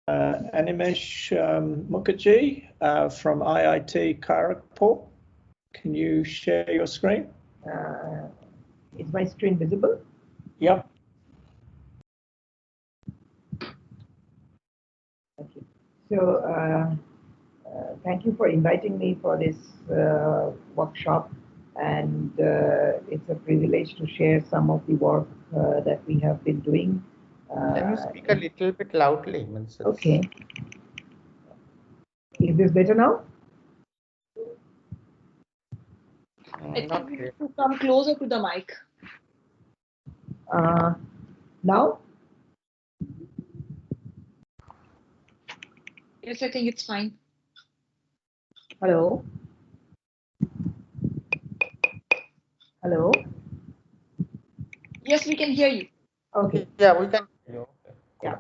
Animesh Mukherjee from IIT Kharagpur. Can you share your screen? Is my screen visible? Yep. Okay. So thank you for inviting me for this workshop, and it's a privilege to share some of the work that we have been doing. Can you speak a little bit loudly? Okay. Is this better now? I think you need to come closer to the mic. Now? Yes, I think it's fine. Hello? Hello? Yes, we can hear you. Okay. Yeah, we can hear you. Yeah.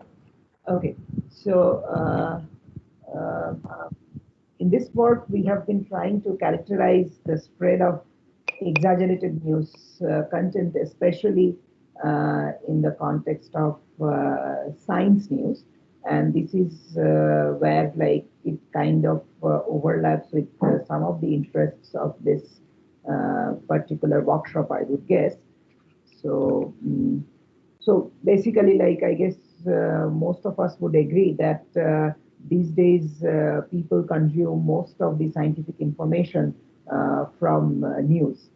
Okay. So in this work, we have been trying to characterize the spread of exaggerated news content, especially in the context of science news. And this is where like it kind of overlaps with some of the interests of this particular workshop, I would guess. So, so basically, like I guess most of us would agree that these days people consume most of the scientific information from news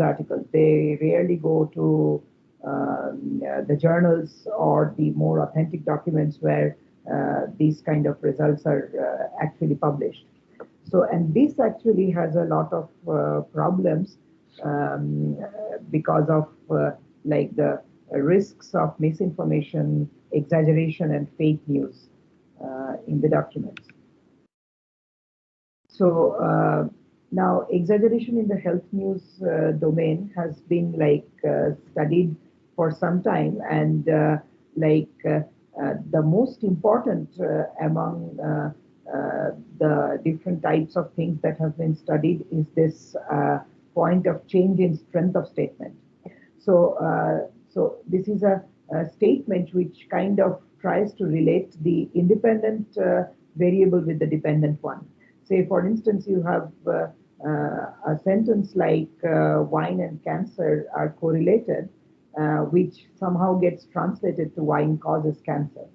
articles. They rarely go to the journals or the more authentic documents where these kind of results are actually published. So, and this actually has a lot of problems because of like the risks of misinformation, exaggeration, and fake news in the documents. So now exaggeration in the health news domain has been like studied for some time, and the most important among the different types of things that have been studied is this point of change in strength of statement. So, so this is a statement which kind of tries to relate the independent variable with the dependent one. Say, for instance, you have a sentence like wine and cancer are correlated, which somehow gets translated to wine causes cancer.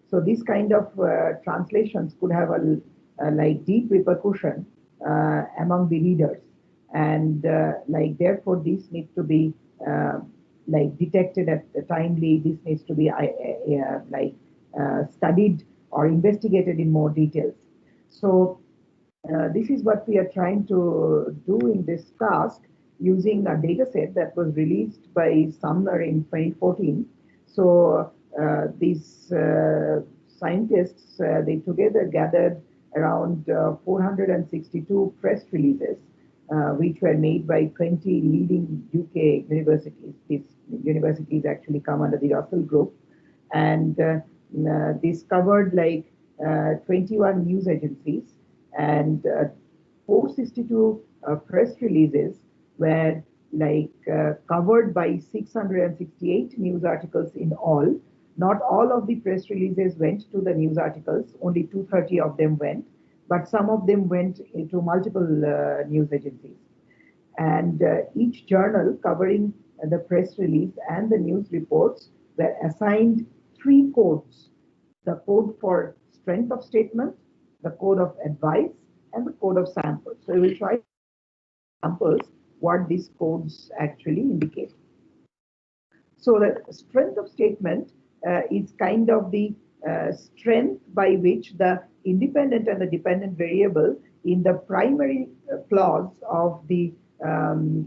So these kind of translations could have a like deep repercussion among the readers, and like therefore these need to be like detected at the timely. This needs to be studied or investigated in more details. So this is what we are trying to do in this task using a data set that was released by Sumner in 2014. So these scientists, they together gathered around 462 press releases, which were made by 20 leading UK universities. These universities actually come under the Russell Group. And this covered like 21 news agencies, and 462 press releases were like covered by 668 news articles in all. Not all of the press releases went to the news articles, only 230 of them went, but some of them went into multiple news agencies. And each journal covering the press release and the news reports were assigned 3 codes: the code for strength of statement, the code of advice, and the code of samples. So we will try samples what these codes actually indicate. So the strength of statement is kind of the strength by which the independent and the dependent variable in the primary clause of the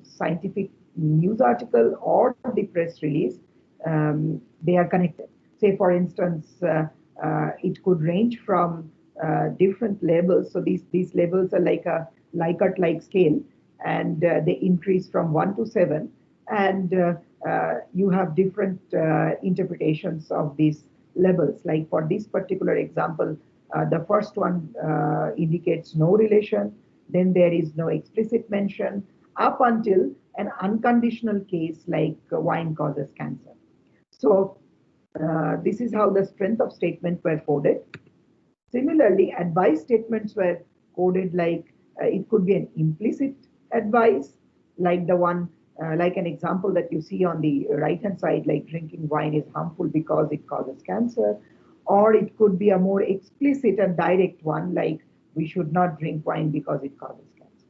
scientific news article or the press release, they are connected. Say, for instance, it could range from different levels. So these levels are like a Likert-like scale, and they increase from 1 to 7. And you have different interpretations of these levels. Like for this particular example, the first one indicates no relation, then there is no explicit mention, up until an unconditional case like wine causes cancer. So This is how the strength of statement were coded. Similarly, advice statements were coded like it could be an implicit advice, like the one, like an example that you see on the right hand side, like drinking wine is harmful because it causes cancer. Or it could be a more explicit and direct one, like we should not drink wine because it causes cancer.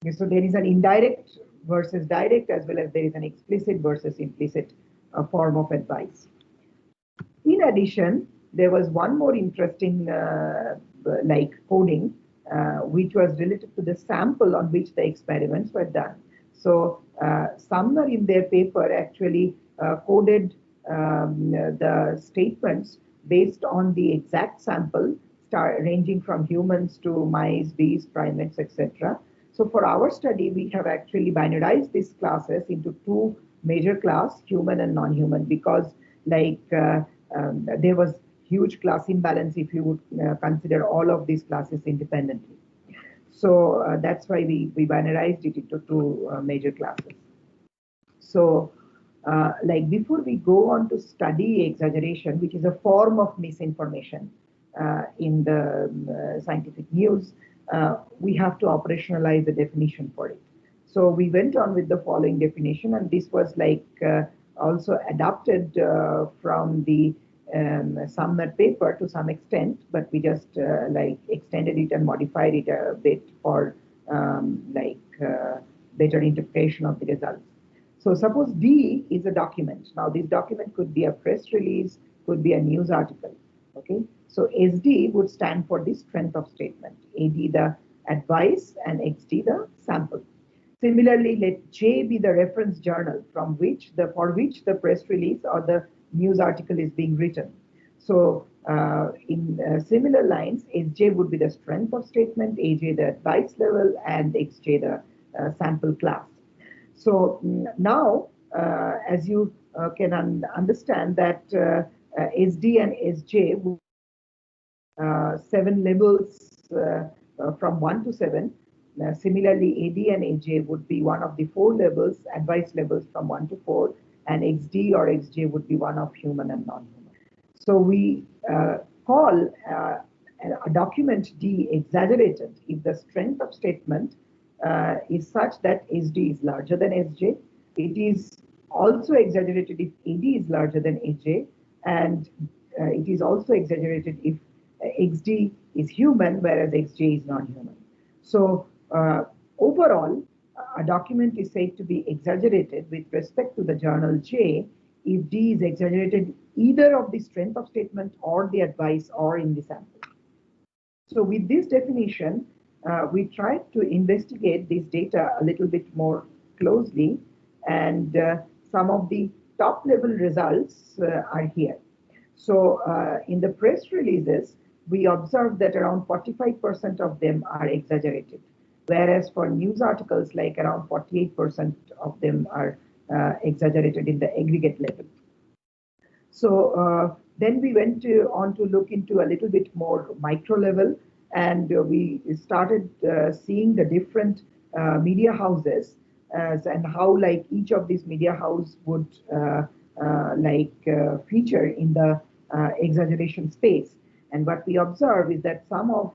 Okay, so there is an indirect versus direct, as well as there is an explicit versus implicit form of advice. In addition, there was one more interesting like coding, which was related to the sample on which the experiments were done. So Sumner in their paper actually coded the statements based on the exact sample, ranging from humans to mice, bees, primates, etc. So for our study, we have actually binarized these classes into two major class, human and non-human, because like there was huge class imbalance if you would consider all of these classes independently. So that's why we binarized it into two major classes. So like before we go on to study exaggeration, which is a form of misinformation in the scientific news, we have to operationalize the definition for it. So we went on with the following definition, and this was like also adapted from the Sumner paper to some extent, but we just like extended it and modified it a bit for better interpretation of the results. So suppose D is a document. Now this document could be a press release, could be a news article. Okay, so SD would stand for the strength of statement, AD the advice, and XD the sample. Similarly, let J be the reference journal for which the press release or the news article is being written. So in similar lines, SJ would be the strength of statement, AJ the advice level, and XJ the sample class. So now, as you can understand that SD and SJ would 7 levels from 1 to 7. Similarly, AD and AJ would be one of the 4 levels, advice levels from 1 to 4, and XD or XJ would be one of human and non-human. So we call a document D exaggerated if the strength of statement is such that SD is larger than SJ. It is also exaggerated if AD is larger than AJ, and it is also exaggerated if XD is human, whereas XJ is non-human. So overall, a document is said to be exaggerated with respect to the journal J if D is exaggerated either of the strength of statement or the advice or in the sample. So with this definition, we tried to investigate this data a little bit more closely, and some of the top level results are here. So in the press releases, we observed that around 45% of them are exaggerated, whereas for news articles, like around 48% of them are exaggerated in the aggregate level. So then we went on to look into a little bit more micro level, and we started seeing the different media houses and how like each of these media house would feature in the exaggeration space. And what we observe is that some of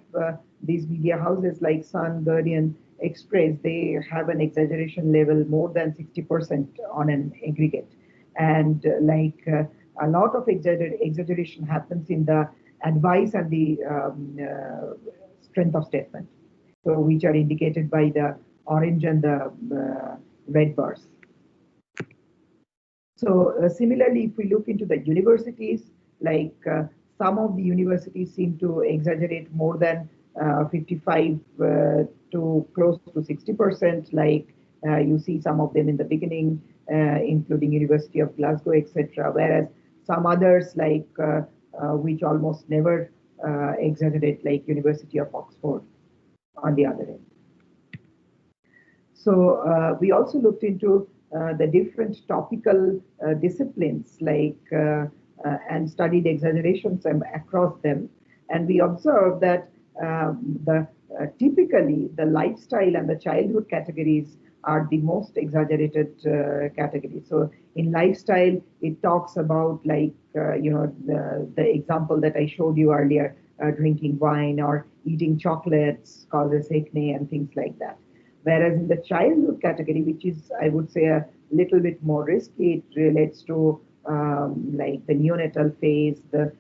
these media houses like Sun, Guardian, Express, they have an exaggeration level more than 60% on an aggregate. And a lot of exaggeration happens in the advice and the strength of statement, so which are indicated by the orange and the red bars. So similarly, if we look into the universities, like some of the universities seem to exaggerate more than 55 to close to 60%, like you see some of them in the beginning, including University of Glasgow, etc. Whereas some others, like which almost never exaggerate, like University of Oxford on the other end. So we also looked into the different topical disciplines, like and studied exaggerations across them, and we observed that typically the lifestyle and the childhood categories are the most exaggerated category. So in lifestyle, it talks about like, the example that I showed you earlier, drinking wine or eating chocolates causes acne and things like that. Whereas in the childhood category, which is, I would say, a little bit more risky, it relates to like the neonatal phase, the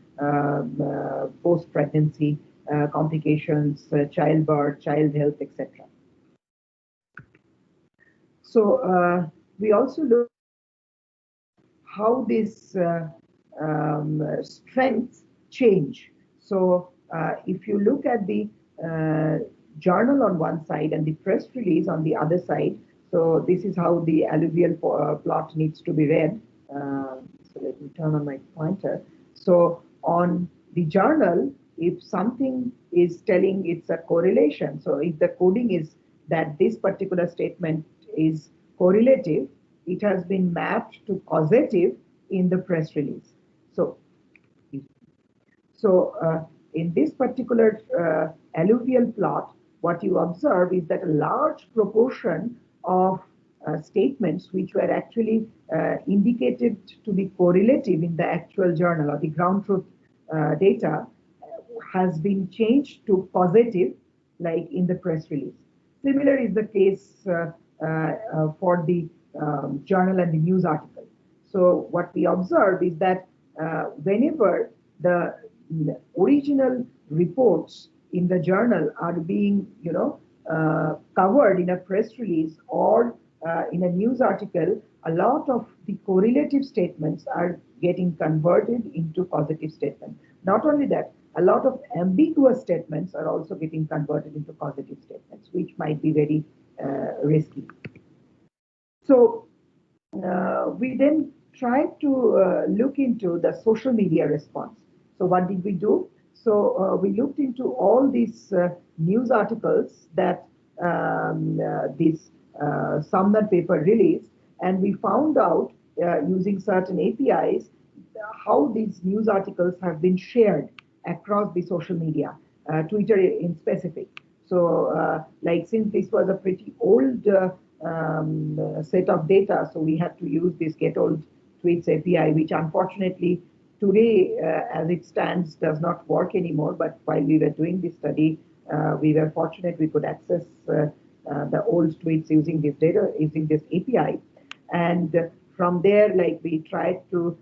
post-pregnancy complications, childbirth, child health, etc. So we also look how these strengths change. So if you look at the journal on one side and the press release on the other side, so this is how the alluvial plot needs to be read. So let me turn on my pointer. So on the journal, if something is telling it's a correlation, so if the coding is that this particular statement is correlative, it has been mapped to causative in the press release. So in this particular alluvial plot, what you observe is that a large proportion of statements which were actually indicated to be correlative in the actual journal or the ground truth data has been changed to causative, like in the press release. Similar is the case for the journal and the news article. So what we observe is that whenever the original reports in the journal are being, covered in a press release or in a news article, a lot of the correlative statements are getting converted into causative statements. Not only that, a lot of ambiguous statements are also getting converted into causative statements, which might be very risky. So we then tried to look into the social media response. So what did we do? So we looked into all these news articles that this Sumner paper released, and we found out using certain APIs how these news articles have been shared across the social media, Twitter in specific. So like since this was a pretty old set of data, so we had to use this get old tweets API, which unfortunately today, as it stands, does not work anymore. But while we were doing this study, we were fortunate we could access the old tweets using this data, using this API. And from there, like we tried to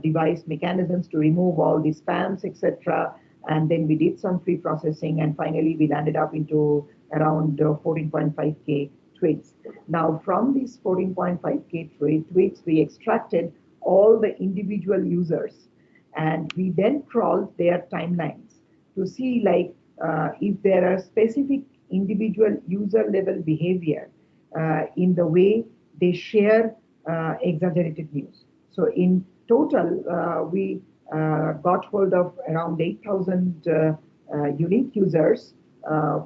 devise mechanisms to remove all the spams, etc. And then we did some pre-processing, and finally we landed up into around 14.5K tweets. Now, from these 14.5K tweets, we extracted all the individual users, and we then crawled their timelines to see like if there are specific individual user level behavior in the way they share exaggerated news. So in total, we got hold of around 8,000 unique users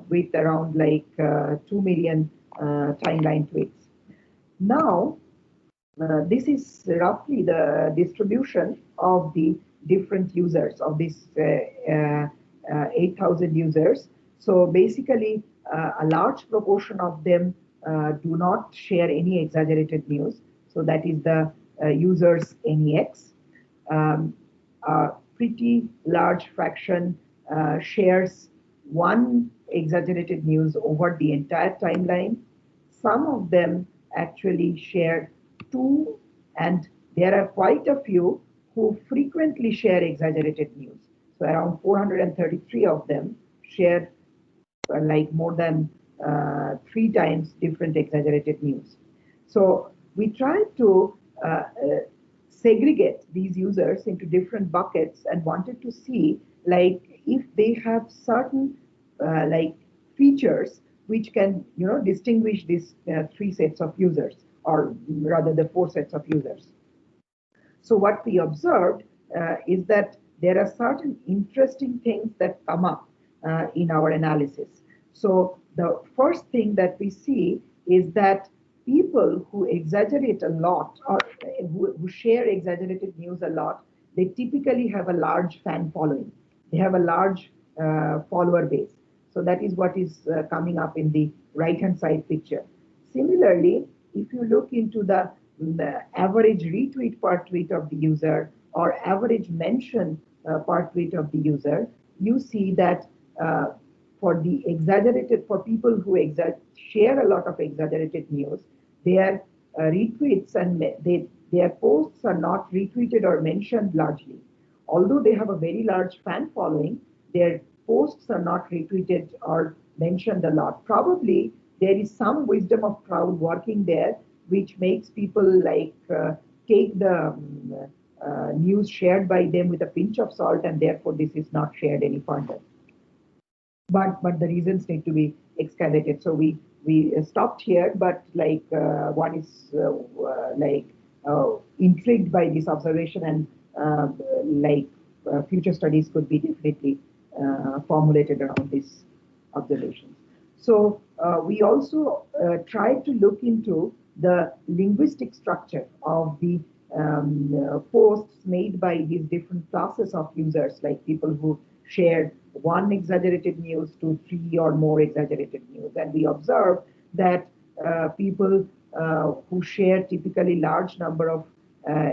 with around like 2 million timeline tweets. Now, this is roughly the distribution of the different users of this 8,000 users. So basically, a large proportion of them do not share any exaggerated news. So that is the users NEX. A pretty large fraction shares one exaggerated news over the entire timeline. Some of them actually share two, and there are quite a few who frequently share exaggerated news. So around 433 of them share like more than 3 times different exaggerated news. So we tried to segregate these users into different buckets and wanted to see like if they have certain like features which can distinguish these 3 sets of users, or rather the 4 sets of users. So what we observed is that there are certain interesting things that come up in our analysis. So the first thing that we see is that people who exaggerate a lot, or who share exaggerated news a lot, they typically have a large fan following. They have a large follower base. So that is what is coming up in the right-hand side picture. similarly, if you look into the average retweet per tweet of the user or average mention per tweet of the user, you see that for the exaggerated, for people who share a lot of exaggerated news, their retweets and their posts are not retweeted or mentioned largely. Although they have a very large fan following, their posts are not retweeted or mentioned a lot. Probably there is some wisdom of crowd working there, which makes people take the news shared by them with a pinch of salt, and therefore this is not shared any further. But the reasons need to be excavated. So we stopped here, but one is intrigued by this observation, and future studies could be definitely formulated around these observations. So we also tried to look into the linguistic structure of the posts made by these different classes of users, like people who shared one exaggerated news to 3 or more exaggerated news. And we observed that people who share typically large number of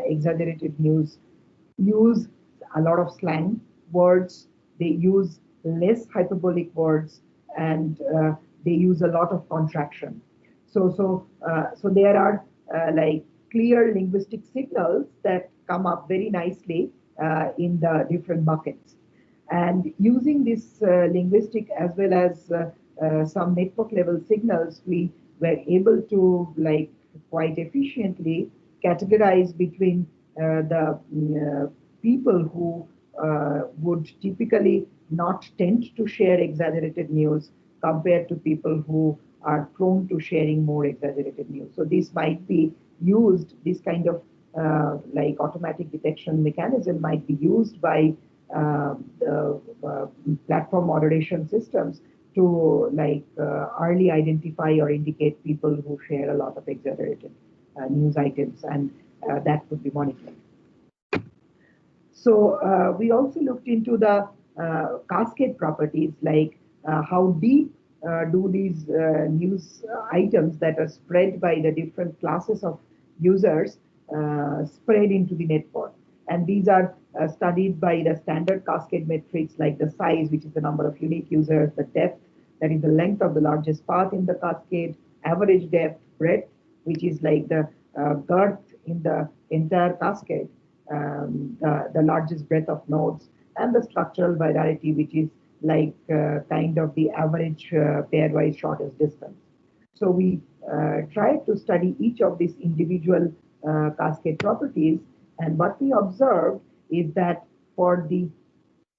exaggerated news use a lot of slang words, they use less hyperbolic words, and they use a lot of contraction. So there are clear linguistic signals that come up very nicely in the different buckets. And using this linguistic as well as some network level signals, we were able to quite efficiently categorize between the people who would typically not tend to share exaggerated news compared to people who are prone to sharing more exaggerated news. So this might be used, this kind of automatic detection mechanism might be used by the platform moderation systems to early identify or indicate people who share a lot of exaggerated news items, and that could be monitored. So we also looked into the cascade properties, how deep do these news items that are spread by the different classes of users spread into the network. And these are studied by the standard cascade metrics, like the size, which is the number of unique users, the depth, that is the length of the largest path in the cascade, average depth, breadth, which is like the girth in the entire cascade, the largest breadth of nodes, and the structural virality, which is kind of the average pairwise shortest distance. So we tried to study each of these individual cascade properties, and what we observed is that for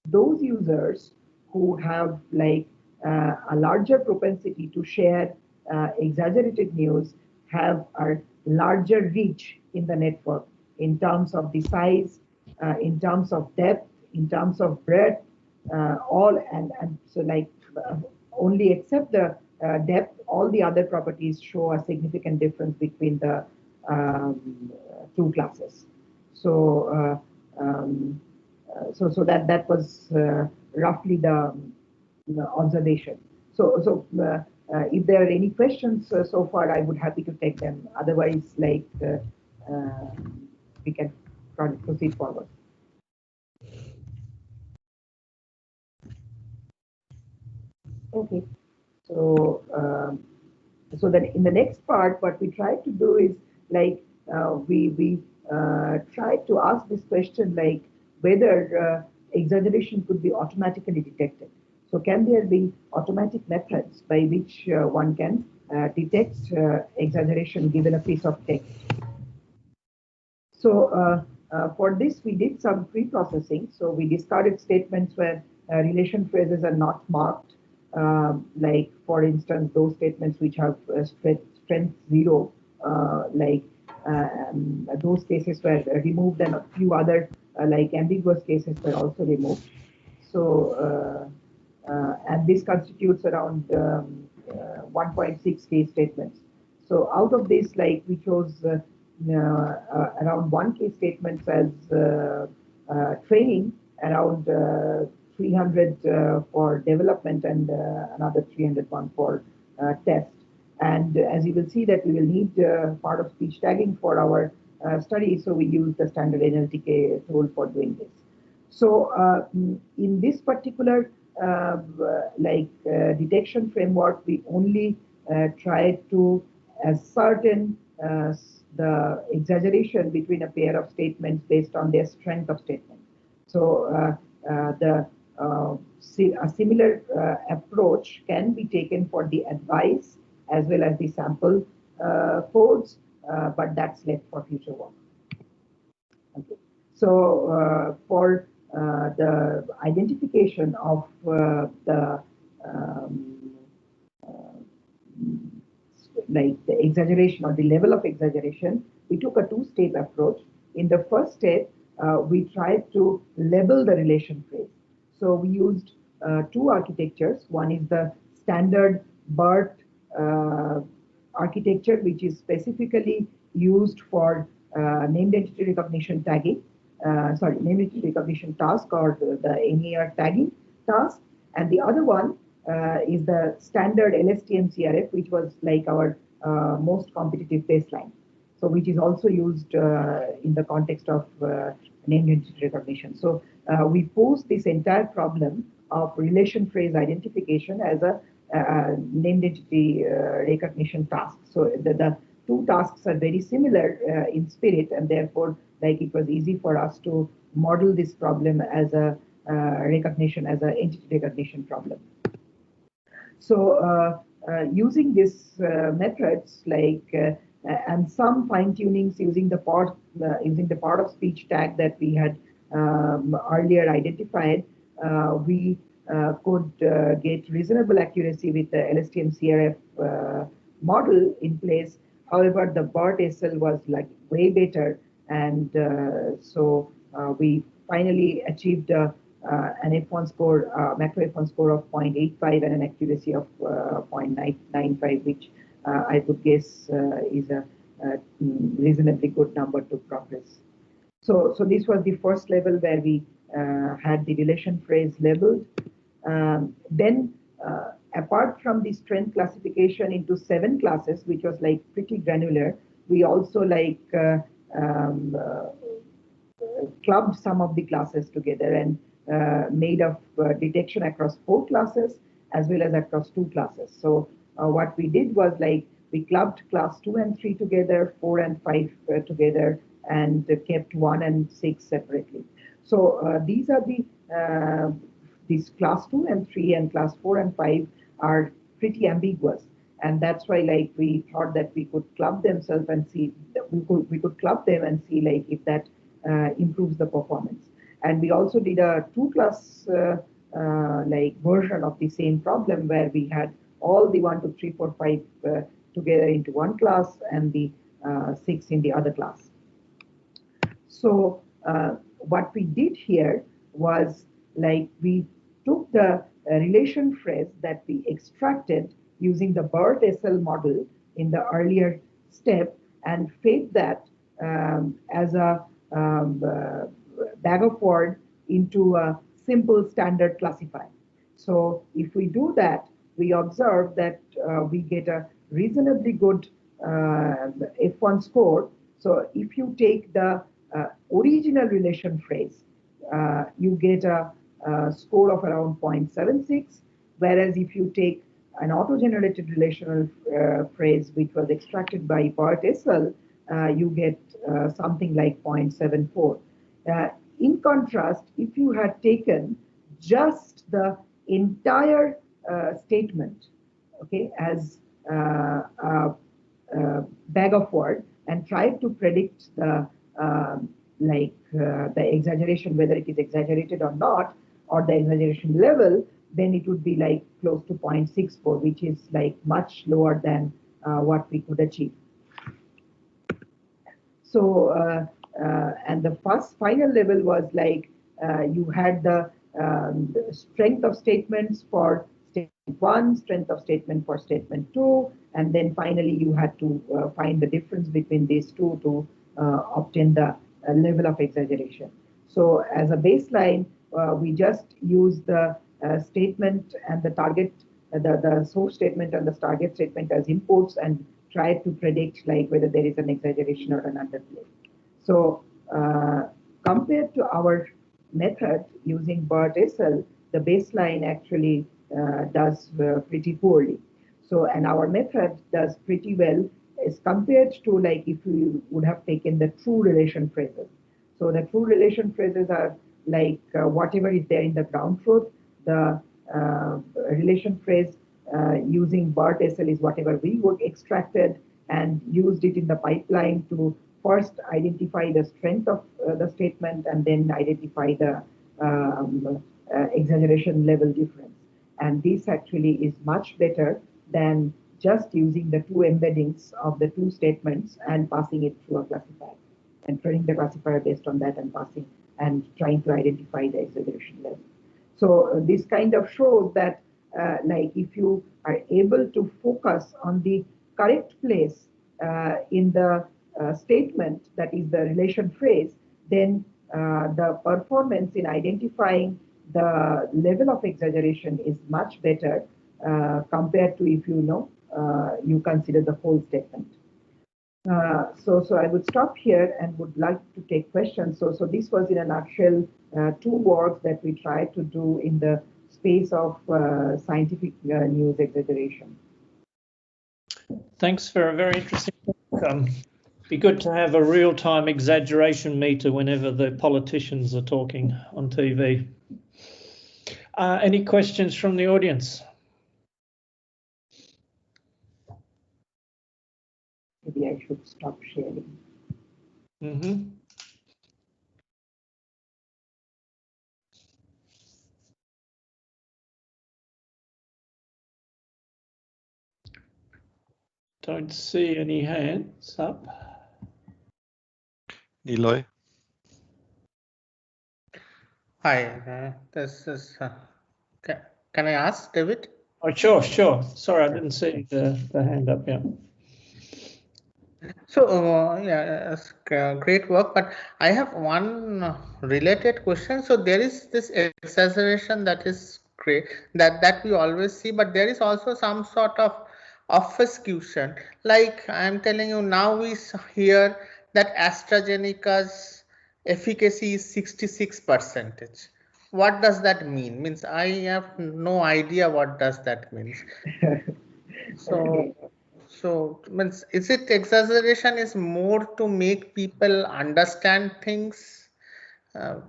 those users who have a larger propensity to share exaggerated news have a larger reach in the network in terms of the size, in terms of depth, in terms of breadth, only except the depth, all the other properties show a significant difference between the two classes. So that was roughly the observation. So if there are any questions so far, I would happy to take them. Otherwise, we can proceed forward. Okay. So so then in the next part, what we try to do is we try to ask this question, whether exaggeration could be automatically detected. So can there be automatic methods by which one can detect exaggeration given a piece of text? So for this, we did some pre-processing. So we discarded statements where relation phrases are not marked, for instance, those statements which have strength 0, those cases were removed, and a few other ambiguous cases were also removed. So and this constitutes around 1.6 case statements. So out of this, we chose around 1 case statements as training, around 300 for development, and another 301 for test. And as you will see that we will need part of speech tagging for our study, so we use the standard NLTK tool for doing this. So in this particular detection framework, we only try to ascertain the exaggeration between a pair of statements based on their strength of statement. So a similar approach can be taken for the advice as well as the sample codes, but that's left for future work. Okay. So for the identification of the exaggeration or the level of exaggeration, we took a two-step approach. In the first step, we tried to label the relation phrase. So we used two architectures. One is the standard BERT architecture, which is specifically used for named entity recognition tagging, named entity recognition task, or the NER tagging task. And the other one is the standard LSTM CRF, which was like our most competitive baseline. So which is also used in the context of named entity recognition. So we pose this entire problem of relation phrase identification as a named entity recognition task. So the two tasks are very similar in spirit, and therefore, like, it was easy for us to model this problem as a as an entity recognition problem. So using these methods, and some fine tunings using the part of speech tag that we had earlier identified, we could get reasonable accuracy with the LSTM CRF model in place. However, the BERT SL was like way better, and so we finally achieved an F1 score, macro F1 score of 0.85 and an accuracy of 0.95, which I would guess is a reasonably good number to progress. So this was the first level where we had the relation phrase labeled. Then apart from the strength classification into 7 classes, which was like pretty granular, we also clubbed some of the classes together and made of detection across 4 classes as well as across 2 classes. So what we did was we clubbed class 2 and 3 together, 4 and 5 together, and kept 1 and 6 separately. So these are the these class 2 and 3 and class 4 and 5 are pretty ambiguous, and that's why we thought that we could club themselves and see we could club them and see if that improves the performance. And we also did a 2-class version of the same problem where we had all the 1, 2, 3, 4, 5 together into one class and the 6 in the other class. So what we did here was we took the relation phrase that we extracted using the BERT SL model in the earlier step and fed that as a bag of word into a simple standard classifier. So if we do that, we observe that we get a reasonably good F1 score. So if you take the original relation phrase, you get a score of around 0.76, whereas if you take an auto-generated relational phrase which was extracted by BERT SL, you get something like 0.74. In contrast, if you had taken just the entire statement, okay, as a bag of word and tried to predict the the exaggeration, whether it is exaggerated or not, or the exaggeration level, then it would be close to 0.64, which is much lower than what we could achieve. So, and the final level was you had the strength of statements for statement 1, strength of statement for statement 2, and then finally you had to find the difference between these two to obtain the level of exaggeration. So as a baseline, we just use the statement and the target the source statement and the target statement as inputs and try to predict like whether there is an exaggeration or an underplay. So compared to our method using BERT-SL, the baseline actually does pretty poorly. So, and our method does pretty well as compared to like if you would have taken the true relation phrases. So the true relation phrases are like whatever is there in the ground truth. The relation phrase using BERT-SL is whatever we would extracted and used it in the pipeline to first identify the strength of the statement and then identify the exaggeration level difference. And this actually is much better than just using the two embeddings of the two statements and passing it through a classifier and training the classifier based on that and passing and trying to identify the exaggeration level. So this kind of shows that like if you are able to focus on the correct place in the statement, that is the relation phrase, then the performance in identifying the level of exaggeration is much better compared to if you consider the whole statement. So I would stop here and would like to take questions. So this was in a nutshell two works that we tried to do in the space of scientific news exaggeration. Thanks for a very interesting talk. Be good to have a real-time exaggeration meter whenever the politicians are talking on TV. Any questions from the audience? Maybe I should stop sharing. Mm-hmm. Don't see any hands up. Eloy. Hi, this is. Can I ask, David? Oh, sure. Sorry, I didn't see the hand up. Yeah. So yeah, it's great work. But I have one related question. So there is this exaggeration that is great that we always see, but there is also some sort of obfuscation. Like I'm telling you now, we hear that AstraZeneca's efficacy is 66%. What does that mean? Means I have no idea what does that mean. So means is it exaggeration is more to make people understand things?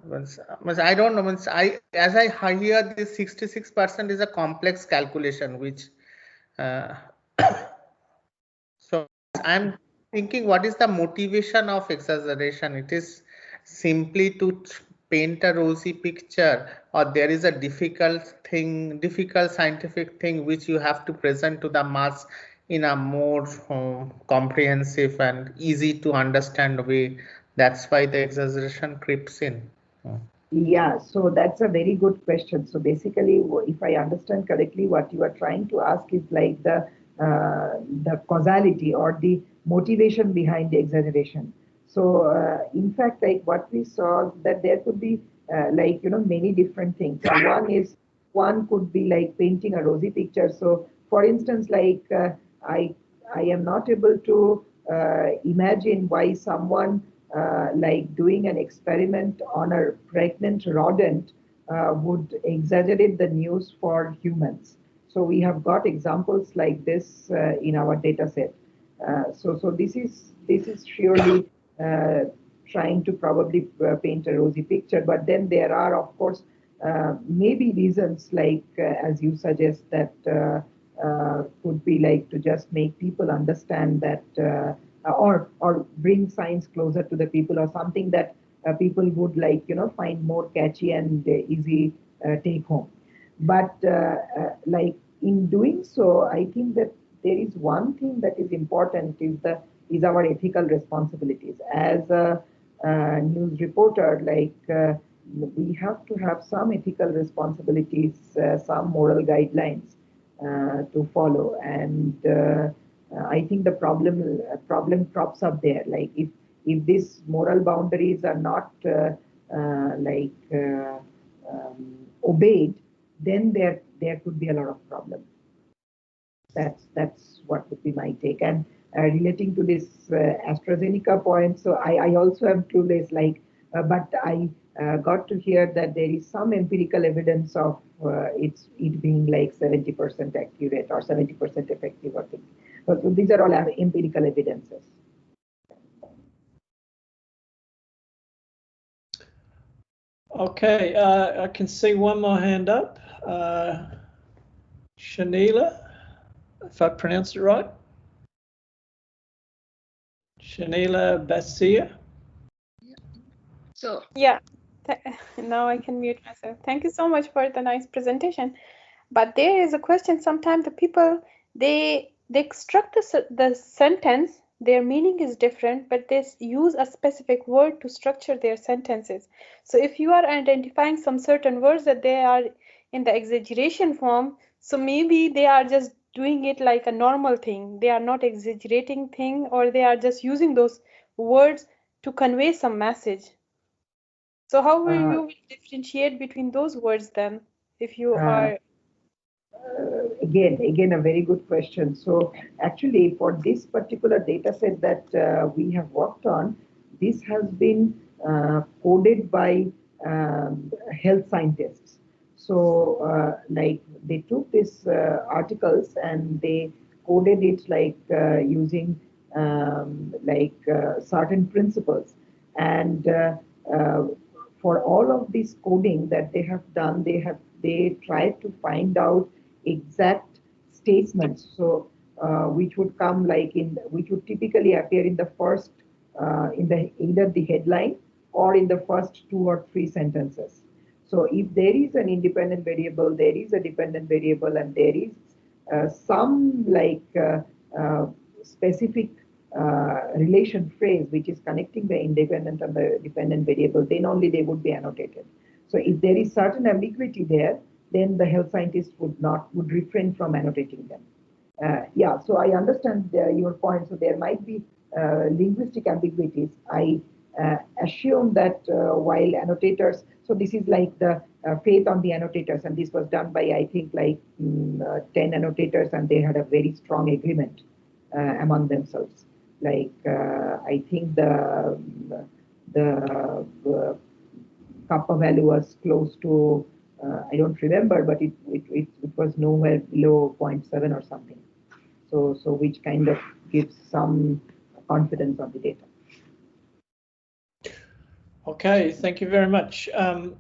Means I don't know. Means as I hear this 66% is a complex calculation, which so I'm thinking what is the motivation of exaggeration? It is simply to paint a rosy picture, or there is a difficult scientific thing which you have to present to the mass in a more comprehensive and easy to understand way. That's why the exaggeration creeps in. Yeah, so that's a very good question. So basically, if I understand correctly, what you are trying to ask is like the causality or the motivation behind the exaggeration. So in fact, like what we saw that there could be like many different things. So one could be like painting a rosy picture. So for instance, like I am not able to imagine why someone like doing an experiment on a pregnant rodent would exaggerate the news for humans. So we have got examples like this in our data set. So this is surely trying to probably paint a rosy picture, but then there are of course maybe reasons like as you suggest that could be like to just make people understand that or bring science closer to the people, or something that people would like find more catchy and easy take home. But like in doing so, I think that there is one thing that is important is our ethical responsibilities as a news reporter. Like we have to have some ethical responsibilities, some moral guidelines to follow, and I think the problem crops up there. Like if these moral boundaries are not obeyed, then there could be a lot of problems. That's what would be my take. And relating to this AstraZeneca point, so I also am clueless, like, but I got to hear that there is some empirical evidence of it being like 70% accurate or 70% effective or things. So these are all empirical evidences. Okay, I can see one more hand up. Shanila, if I pronounced it right. Shanila Basia. So yeah, now I can mute myself. Thank you so much for the nice presentation. But there is a question. Sometimes the people they construct the sentence. Their meaning is different, but they use a specific word to structure their sentences. So if you are identifying some certain words that they are in the exaggeration form, so maybe they are just doing it like a normal thing. They are not exaggerating thing, or they are just using those words to convey some message. So how will you differentiate between those words then, if you are? Again, a very good question. So actually, for this particular data set that we have worked on, this has been coded by health scientists. So like they took these articles and they coded it like using certain principles. And for all of this coding that they have done, they tried to find out exact statements. So which would come like which would typically appear in the first either the headline or in the first 2 or 3 sentences. So if there is an independent variable, there is a dependent variable, and there is some specific relation phrase which is connecting the independent and the dependent variable, then only they would be annotated. So if there is certain ambiguity there, then the health scientist would refrain from annotating them. Yeah, so I understand your point. So there might be linguistic ambiguities. I assume that while annotators, so this is like the faith on the annotators, and this was done by I think like 10 annotators, and they had a very strong agreement among themselves. Like I think the kappa value was close to I don't remember, but it was nowhere below 0.7 or something. So which kind of gives some confidence on the data. Okay, thank you very much. I